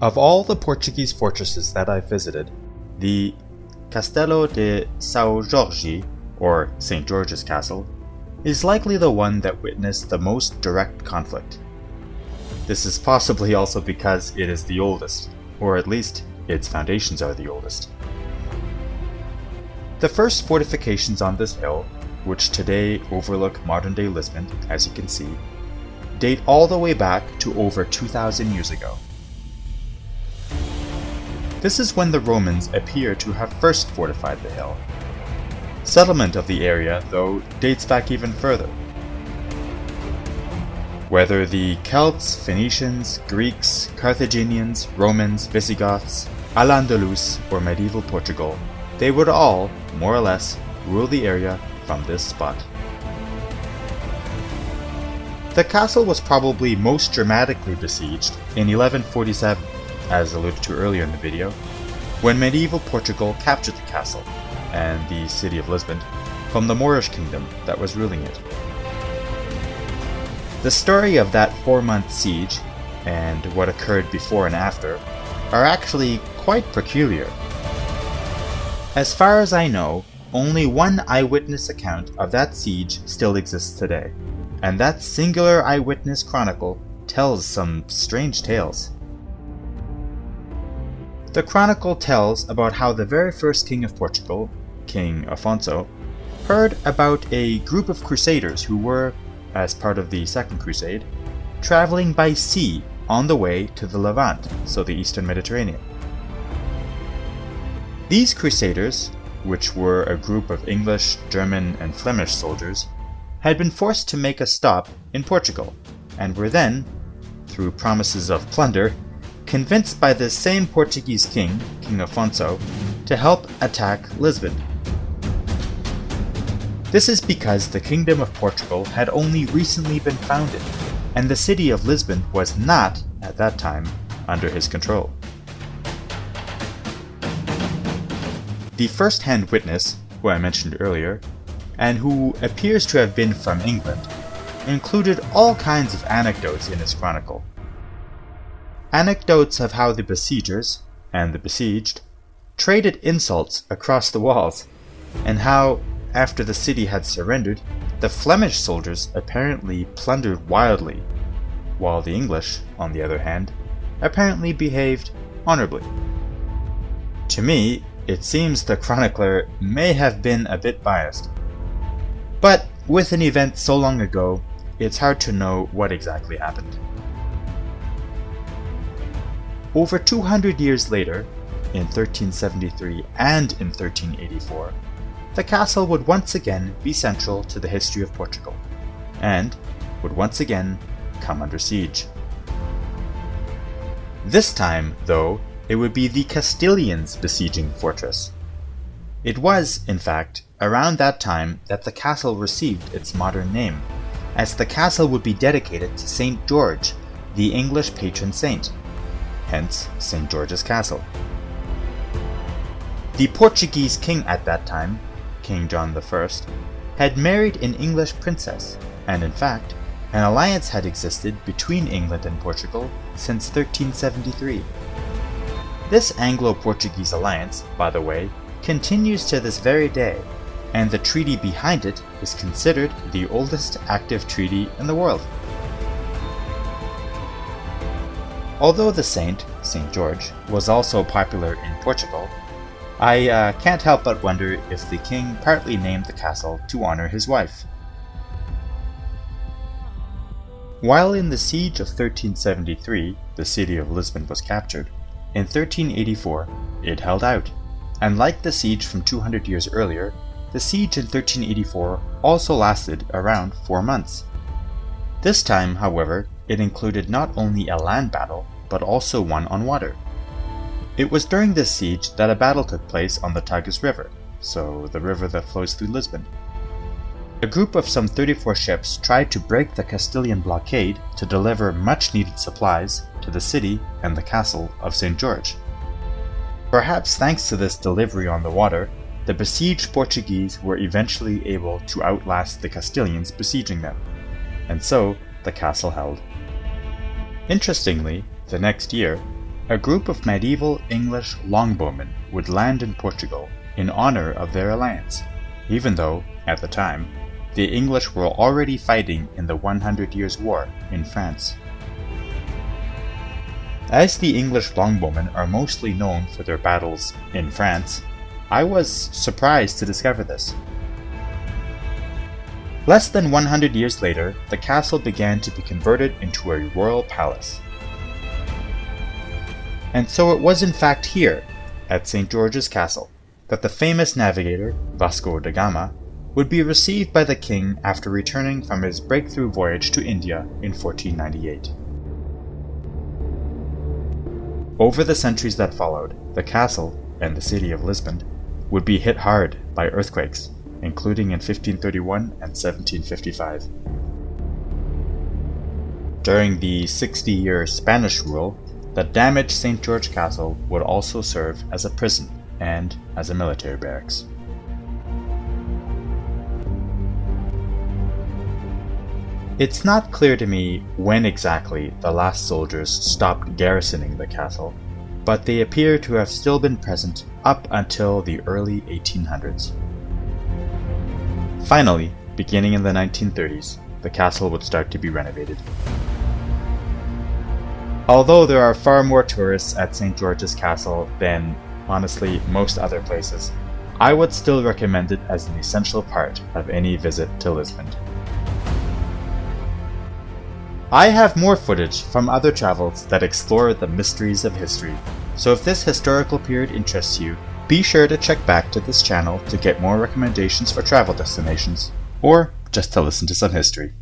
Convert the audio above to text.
Of all the Portuguese fortresses that I've visited, the Castelo de São Jorge, or St. George's Castle, is likely the one that witnessed the most direct conflict. This is possibly also because it is the oldest, or at least its foundations are the oldest. The first fortifications on this hill, which today overlook modern-day Lisbon, as you can see, date all the way back to over 2,000 years ago. This is when the Romans appear to have first fortified the hill. Settlement of the area, though, dates back even further. Whether the Celts, Phoenicians, Greeks, Carthaginians, Romans, Visigoths, Al-Andalus, or medieval Portugal, they would all, more or less, rule the area from this spot. The castle was probably most dramatically besieged in 1147, as alluded to earlier in the video, when medieval Portugal captured the castle and the city of Lisbon from the Moorish kingdom that was ruling it. The story of that 4-month siege and what occurred before and after are actually quite peculiar. As far as I know, only one eyewitness account of that siege still exists today, and that singular eyewitness chronicle tells some strange tales. The chronicle tells about how the very first king of Portugal, King Afonso, heard about a group of crusaders who were, as part of the Second Crusade, traveling by sea on the way to the Levant, so the Eastern Mediterranean. These crusaders, which were a group of English, German, and Flemish soldiers, had been forced to make a stop in Portugal, and were then, through promises of plunder, convinced by the same Portuguese king, King Afonso, to help attack Lisbon. This is because the Kingdom of Portugal had only recently been founded, and the city of Lisbon was not, at that time, under his control. The first-hand witness, who I mentioned earlier, and who appears to have been from England, included all kinds of anecdotes in his chronicle. Anecdotes of how the besiegers, and the besieged, traded insults across the walls, and how, after the city had surrendered, the Flemish soldiers apparently plundered wildly, while the English, on the other hand, apparently behaved honorably. To me, it seems the chronicler may have been a bit biased. But with an event so long ago, it's hard to know what exactly happened. Over 200 years later, in 1373 and in 1384, the castle would once again be central to the history of Portugal, and would once again come under siege. This time, though, it would be the Castilians besieging the fortress. It was, in fact, around that time that the castle received its modern name, as the castle would be dedicated to St. George, the English patron saint, hence St. George's Castle. The Portuguese king at that time, King John I, had married an English princess, and in fact, an alliance had existed between England and Portugal since 1373. This Anglo-Portuguese alliance, by the way, continues to this very day, and the treaty behind it is considered the oldest active treaty in the world. Although the saint, St. George, was also popular in Portugal, I can't help but wonder if the king partly named the castle to honor his wife. While in the siege of 1373, the city of Lisbon was captured, in 1384 it held out, and like the siege from 200 years earlier, the siege in 1384 also lasted around 4 months. This time, however, it included not only a land battle, but also one on water. It was during this siege that a battle took place on the Tagus River, so the river that flows through Lisbon. A group of some 34 ships tried to break the Castilian blockade to deliver much-needed supplies to the city and the castle of St. George. Perhaps thanks to this delivery on the water, the besieged Portuguese were eventually able to outlast the Castilians besieging them, and so the castle held. Interestingly, the next year, A group of medieval English longbowmen would land in Portugal in honor of their alliance, even though, at the time, the English were already fighting in the 100 Years' War in France. As the English longbowmen are mostly known for their battles in France, I was surprised to discover this. Less than 100 years later, the castle began to be converted into a royal palace. And so it was in fact here, at St. George's Castle, that the famous navigator, Vasco da Gama, would be received by the king after returning from his breakthrough voyage to India in 1498. Over the centuries that followed, the castle, and the city of Lisbon, would be hit hard by earthquakes, including in 1531 and 1755. During the 60-year Spanish rule, the damaged St. George Castle would also serve as a prison and as a military barracks. It's not clear to me when exactly the last soldiers stopped garrisoning the castle, but they appear to have still been present up until the early 1800s. Finally, beginning in the 1930s, the castle would start to be renovated. Although there are far more tourists at St. George's Castle than, honestly, most other places, I would still recommend it as an essential part of any visit to Lisbon. I have more footage from other travels that explore the mysteries of history, so if this historical period interests you, be sure to check back to this channel to get more recommendations for travel destinations, or just to listen to some history.